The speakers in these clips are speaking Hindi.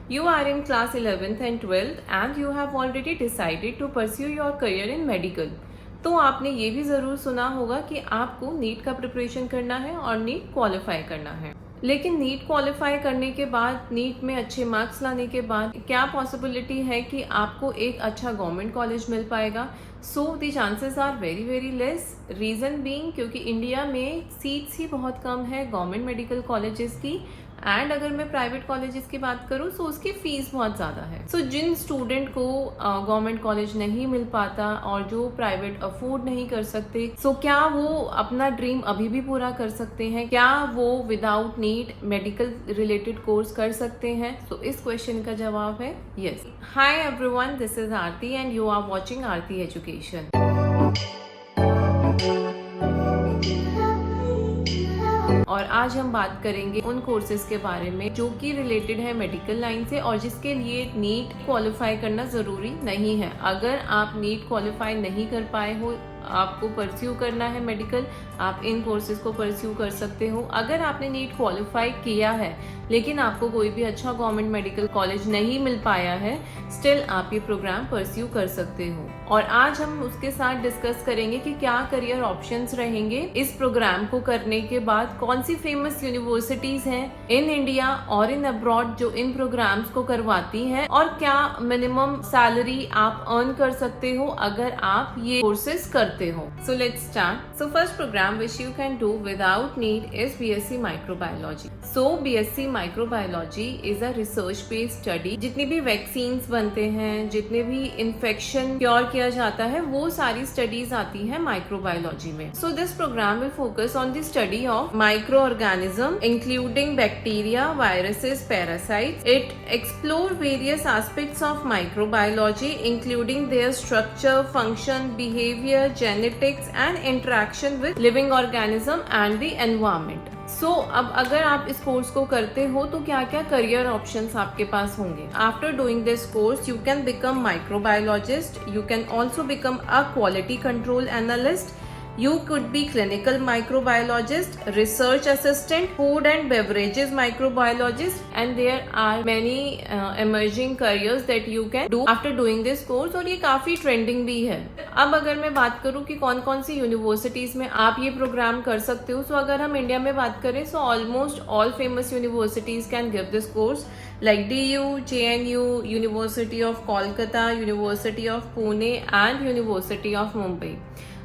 You are in class 11th and 12th and you have already decided to pursue your career in medical. तो आपने ये भी ज़रूर सुना होगा कि आपको नीट का प्रिपरेशन करना है और नीट क्वालिफाई करना है। लेकिन नीट क्वालिफाई करने के बाद, नीट में अच्छे मार्क्स लाने के बाद क्या पॉसिबिलिटी है कि आपको एक अच्छा गवर्नमेंट कॉलेज मिल पाएगा? So the chances are very very less. Reason being क्योंकि इंडिया में सीट्स ही बहुत कम है गवर्नमेंट मेडिकल कॉलेजेस की, एंड अगर मैं प्राइवेट कॉलेजेस की बात करूँ तो उसकी फीस बहुत ज़्यादा है। सो जिन स्टूडेंट को गवर्नमेंट कॉलेज नहीं मिल पाता और जो प्राइवेट अफोर्ड नहीं कर सकते, सो क्या वो अपना ड्रीम अभी भी पूरा कर सकते हैं? क्या वो without NEET medical related course कर सकते हैं? सो इस क्वेश्चन का जवाब है yes. Hi everyone, this is Aarti and you are watching Aarti education. और आज हम बात करेंगे उन कोर्सेज के बारे में जो कि रिलेटेड है मेडिकल लाइन से और जिसके लिए नीट क्वालिफाई करना ज़रूरी नहीं है। अगर आप नीट क्वालिफाई नहीं कर पाए हो, आपको परस्यू करना है मेडिकल, आप इन कोर्सेज को परस्यू कर सकते हो। अगर आपने नीट क्वालिफाई किया है लेकिन आपको कोई भी अच्छा गवर्नमेंट मेडिकल कॉलेज नहीं मिल पाया है, स्टिल आप ये प्रोग्राम परस्यू कर सकते हो। और आज हम उसके साथ डिस्कस करेंगे कि क्या करियर ऑप्शंस रहेंगे इस प्रोग्राम को करने के बाद, कौन सी फेमस यूनिवर्सिटीज हैं इन इंडिया और इन अब्रॉड जो इन प्रोग्राम्स को करवाती हैं, और क्या मिनिमम सैलरी आप अर्न कर सकते हो अगर आप ये कोर्सेज करते हो। So let's start. So first programme which you can do without NEET is BSc microbiology. So BSc microbiology is a research based study. जितनी भी वैक्सीन्स बनते हैं, जितने भी इन्फेक्शन क्योर किया जाता है, वो सारी स्टडीज आती है माइक्रोबायोलॉजी में। So this program will focus on the study of micro organism including bacteria, viruses, parasites. It explore various aspects of microbiology including their structure, function, behaviour, genetics and interaction with living organism and the environment. So अब अगर आप इस कोर्स को करते हो तो क्या क्या करियर ऑप्शंस आपके पास होंगे? After doing this course you can become microbiologist, you can also become a quality control analyst, you could be clinical microbiologist, research assistant, food and beverages microbiologist, and there are many emerging careers that you can do after doing this course, और ये काफी ट्रेंडिंग भी है। अब अगर मैं बात करूँ कि कौन कौन सी यूनिवर्सिटीज में आप ये प्रोग्राम कर सकते हो, सो अगर हम इंडिया में बात करें so almost all famous universities can give this course like DU, JNU, University of Kolkata, University of Pune and University of Mumbai।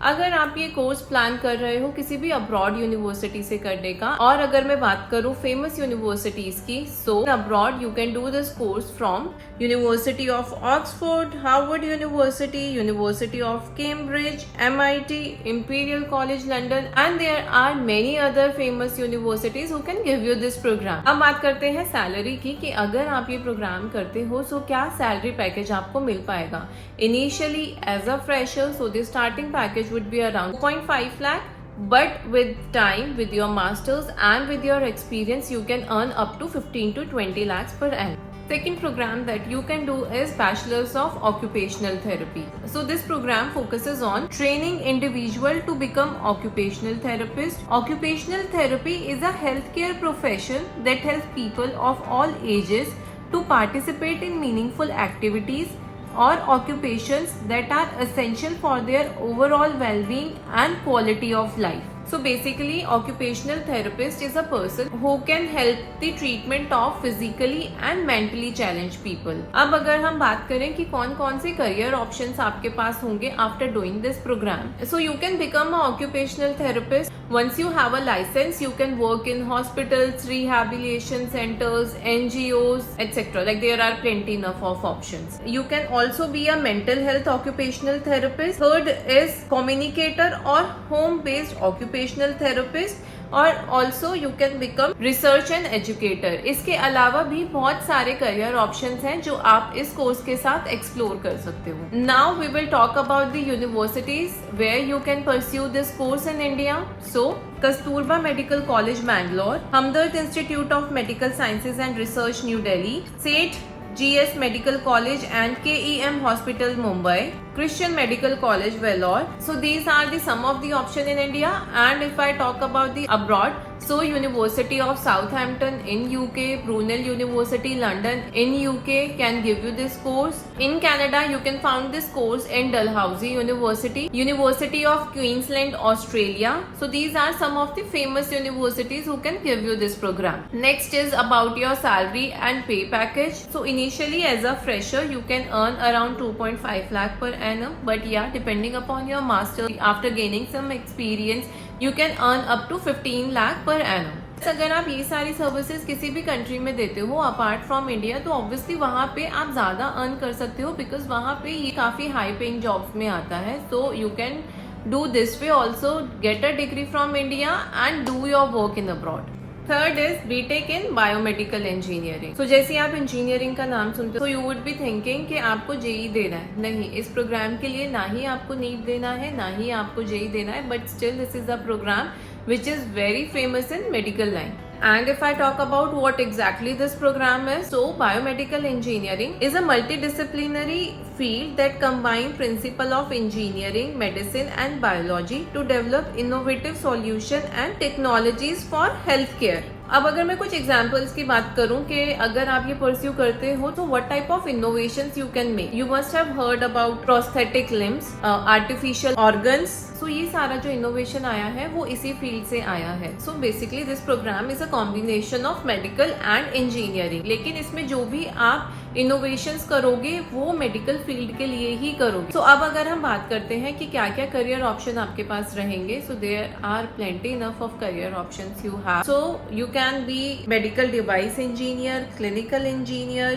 अगर आप ये कोर्स प्लान कर रहे हो किसी भी अब्रॉड यूनिवर्सिटी से करने का, और अगर मैं बात करूँ फेमस यूनिवर्सिटीज की, so abroad you can do this course from university of Oxford, Harvard university, university of Cambridge, MIT, imperial college London, and there are many other famous universities who can give you this programme. अब बात करते हैं सैलरी की कि अगर आप ये प्रोग्राम करते हो सो क्या सैलरी पैकेज आपको मिल पाएगा। Initially as a fresher, so the starting package would be around 2.5 lakh, but with time, with your masters and with your experience, you can earn up to 15 to 20 lakhs per annum. Second program that you can do is Bachelors of Occupational Therapy. So this program focuses on training individual to become occupational therapist. Occupational therapy is a healthcare profession that helps people of all ages to participate in meaningful activities or occupations that are essential for their overall well-being and quality of life. So basically, occupational therapist is a person who can help the treatment of physically and mentally challenged people. अब अगर हम बात करें कि कौन कौन से करियर ऑप्शंस आपके पास होंगे after doing this programme, so you can become a occupational therapist. Once you have a license, you can work in hospitals, rehabilitation centers, NGOs, etc. Like there are plenty enough of options. You can also be a mental health occupational therapist. Third is communicator or home-based occupational therapist. और also you can become research and educator. इसके अलावा भी बहुत सारे करियर ऑप्शंस हैं जो आप इस कोर्स के साथ एक्सप्लोर कर सकते हो। Now we will talk about the universities where you can pursue this course in India. So Kasturba Medical College Mangalore, Hamdard Institute of Medical Sciences and Research New Delhi, Seth GS Medical College and KEM Hospital Mumbai, Christian Medical College Vellore. So these are the some of the option in India, and if I talk about the abroad, So University of Southampton in UK, Brunel University London in UK can give you this course. In Canada, you can find this course in Dalhousie University, University of Queensland, Australia. So these are some of the famous universities who can give you this program. Next is about your salary and pay package. So initially as a fresher, you can earn around 2.5 lakh per annum. But yeah, depending upon your master, after gaining some experience, you can earn up to 15 lakh per annum. अगर आप ये सारी सर्विसेज किसी भी कंट्री में देते हो अपार्ट फ्रॉम इंडिया, तो ऑब्वियसली वहाँ पे आप ज्यादा अर्न कर सकते हो, बिकॉज वहाँ पे ये काफी हाई पेइंग जॉब्स में आता है. So you can do this way also, get a degree from India and do your work in abroad. Third is BTech in biomedical engineering. So जैसे आप इंजीनियरिंग का नाम सुनते हो, यू वुड बी थिंकिंग कि आपको जेई देना है. नहीं, इस प्रोग्राम के लिए ना ही आपको नीट देना है, ना ही आपको जेई देना है, but still this is a programme which is very famous in medical line. And if I talk about what exactly this program is, so biomedical engineering is a multidisciplinary field that combines principle of engineering, medicine and biology to develop innovative solution and technologies for healthcare. अब अगर मैं कुछ एग्जाम्पल्स की बात करूं कि अगर आप ये परस्यू करते हो तो what type of innovations you can make. You must have heard about prosthetic limbs, artificial organs. So ये सारा जो इनोवेशन आया है वो इसी फील्ड से आया है. So basically this programme is a combination of medical and engineering. लेकिन इसमें जो भी आप इनोवेशंस करोगे वो मेडिकल फील्ड के लिए ही करोगे. सो अब अगर हम बात करते हैं कि क्या क्या करियर ऑप्शन आपके पास रहेंगे, so there are plenty enough of career options you have. So you can be medical device engineer, clinical engineer,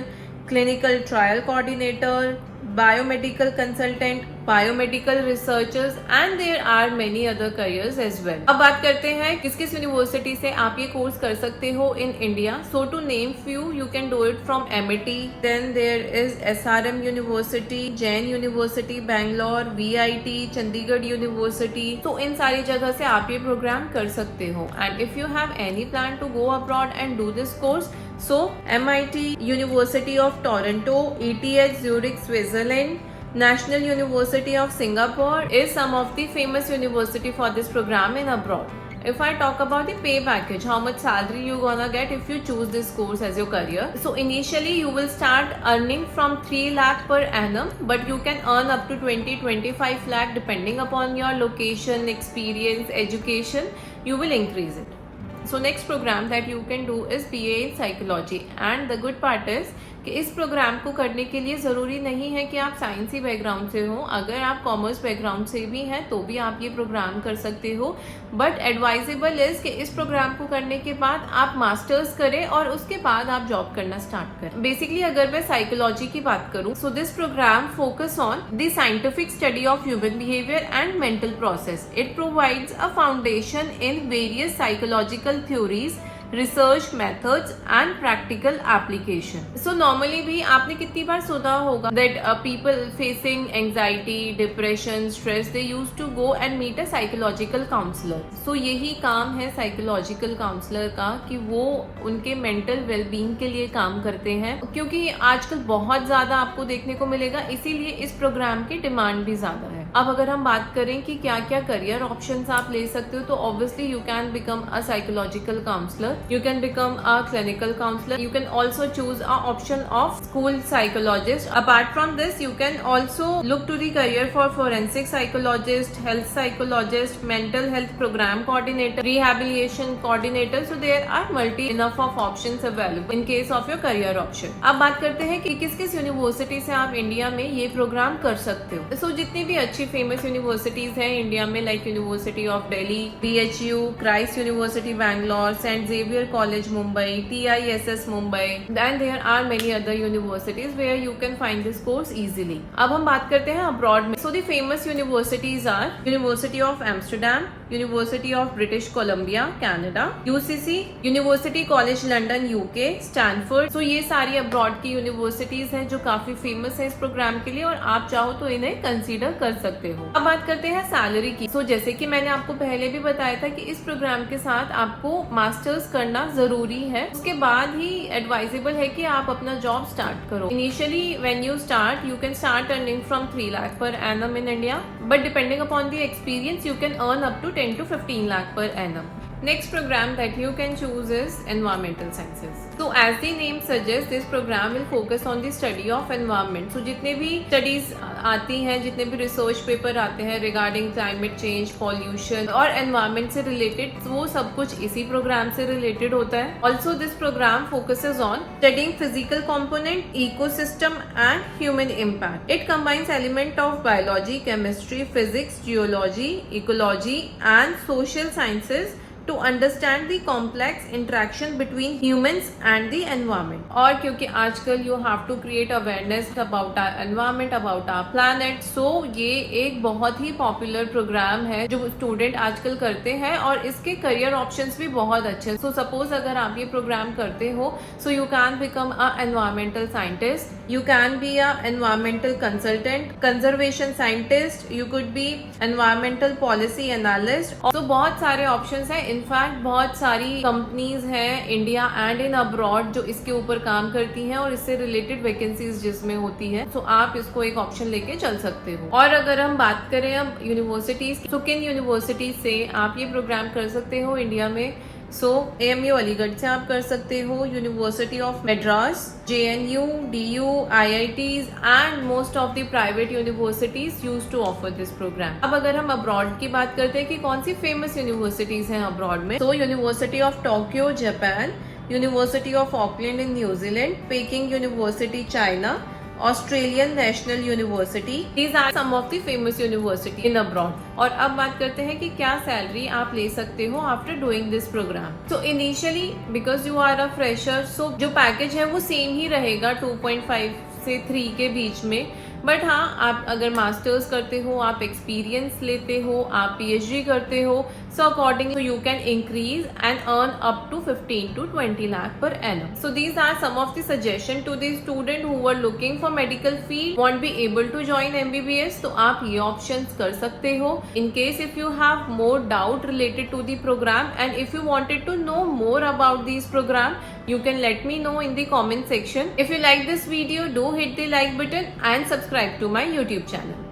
clinical trial coordinator, biomedical consultant, biomedical researchers and there are many other careers as well. अब बात करते हैं किस किस यूनिवर्सिटी से आप ये कोर्स कर सकते हो in India. So to name few, you can do it from MIT, then there is SRM University, Jain University, Bangalore, VIT, Chandigarh University. तो इन सारी जगह से आप ये प्रोग्राम कर सकते हो. And if you have any plan to go abroad and do this course, so MIT, University of Toronto, ETH Zurich, Switzerland, National University of Singapore is some of the famous university for this program in abroad. If I talk about the pay package, how much salary you gonna get if you choose this course as your career. So initially you will start earning from 3 lakh per annum, but you can earn up to 20-25 lakh depending upon your location, experience, education. You will increase it. So next program that you can do is BA in psychology. And the good part is कि इस प्रोग्राम को करने के लिए ज़रूरी नहीं है कि आप साइंसी बैकग्राउंड से हो. अगर आप कॉमर्स बैकग्राउंड से भी हैं तो भी आप ये प्रोग्राम कर सकते हो. बट एडवाइजेबल इज कि इस प्रोग्राम को करने के बाद आप मास्टर्स करें और उसके बाद आप जॉब करना स्टार्ट करें. बेसिकली अगर मैं साइकोलॉजी की बात करूं, so this program focus on the scientific study of human behaviour and mental process. It provides a foundation in various psychological theories, research methods and practical application. So normally भी आपने कितनी बार सुना होगा that people facing anxiety, depression, stress, they use to go and meet a psychological counsellor. So यही काम है साइकोलॉजिकल काउंसलर का कि वो उनके मेंटल वेलबींग के लिए काम करते हैं, क्योंकि आजकल बहुत ज्यादा आपको देखने को मिलेगा, इसीलिए इस प्रोग्राम की डिमांड भी ज्यादा है. अब अगर हम बात करें कि क्या क्या करियर ऑप्शंस आप ले सकते हो, तो obviously you can become a psychological counsellor, you can become a clinical counselor, you can also choose a option of school psychologist. Apart from this, you can also look to the career for forensic psychologist, health psychologist, mental health program coordinator, rehabilitation coordinator. So there are multi enough of options available in case of your career option. अब बात करते हैं कि किस किस यूनिवर्सिटी से आप इंडिया में ये प्रोग्राम कर सकते हो. So जितनी भी अच्छी फेमस यूनिवर्सिटीज हैं इंडिया में, like University of Delhi, BHU, Christ University Bangalore, Saint Xavier College Mumbai, TISS Mumbai, and there are many other universities where you can find this course easily. अब हम बात करते हैं अब्रॉड में. So the famous universities are University of Amsterdam, University of British Columbia, Canada, UCC, University College London, UK, Stanford. So ये सारी अब्रॉड की यूनिवर्सिटीज हैं जो काफी फेमस है इस प्रोग्राम के लिए, और आप चाहो तो इन्हें कंसीडर कर सकते हो. अब बात करते हैं सैलरी की. So जैसे कि मैंने आपको पहले भी बताया था कि इस प्रोग्राम के साथ आपको मास्टर्स करना जरूरी है, उसके बाद ही एडवाइजेबल है कि आप अपना जॉब स्टार्ट करो. Initially when you start, you can start earning from 3 lakh per annum in India, but depending upon the experience you can earn up to 10 to 15 lakh per annum. Next program that you can choose is Environmental Sciences. So as the name suggests, this program will focus on the study of environment. So जितने भी studies आती हैं, जितने भी research paper आते हैं regarding climate change, pollution और environment से related, वो सब कुछ इसी program से related होता है. Also this program focuses on studying physical component, ecosystem and human impact. It combines element of biology, chemistry, physics, geology, ecology and social sciences to understand the complex interaction between humans and the environment. और क्योंकि आजकल you have to create awareness about our environment, about our planet, so ये एक बहुत ही popular program है जो student आजकल करते हैं और इसके career options भी बहुत अच्छे हैं. So suppose अगर आप ये program करते हो, so you can become a environmental scientist, you can be a environmental consultant, conservation scientist, you could be environmental policy analyst. So बहुत सारे options हैं. इनफैक्ट बहुत सारी कंपनीज हैं इंडिया एंड इन अब्रॉड जो इसके ऊपर काम करती हैं और इससे रिलेटेड वैकेंसीज जिसमें होती है, तो आप इसको एक ऑप्शन लेके चल सकते हो. और अगर हम बात करें अब यूनिवर्सिटीज, तो किन यूनिवर्सिटीज से आप ये प्रोग्राम कर सकते हो इंडिया में? सो AMU अलीगढ़ से आप कर सकते हो, University of Madras, JNU, DU, IITs and most of the private universities use to offer this programme. अब अगर हम अब्रॉड की बात करते हैं कि कौन सी फेमस यूनिवर्सिटीज हैं अब्रॉड में, तो university of Tokyo Japan, university of Auckland in New Zealand, packing university China, Australian National University. These are some of the famous university in abroad. और अब बात करते हैं कि क्या सैलरी आप ले सकते हो after doing this program. So initially because you are a fresher, so जो पैकेज है वो सेम ही रहेगा 2.5 से 3 के बीच में. बट हाँ, आप अगर मास्टर्स करते हो, आप एक्सपीरियंस लेते हो, आप PhD करते हो, so according to you can increase and earn up to 15 to 20 lakh per annum. So these are some of the suggestion to the student who were looking for medical field, won't be able to join MBBS, तो आप ये options कर सकते हो. In case if you have more doubt related to the program and if you wanted to know more about these program, you can let me know in the comment section. If you like this video, do hit the like button and subscribe to my YouTube channel.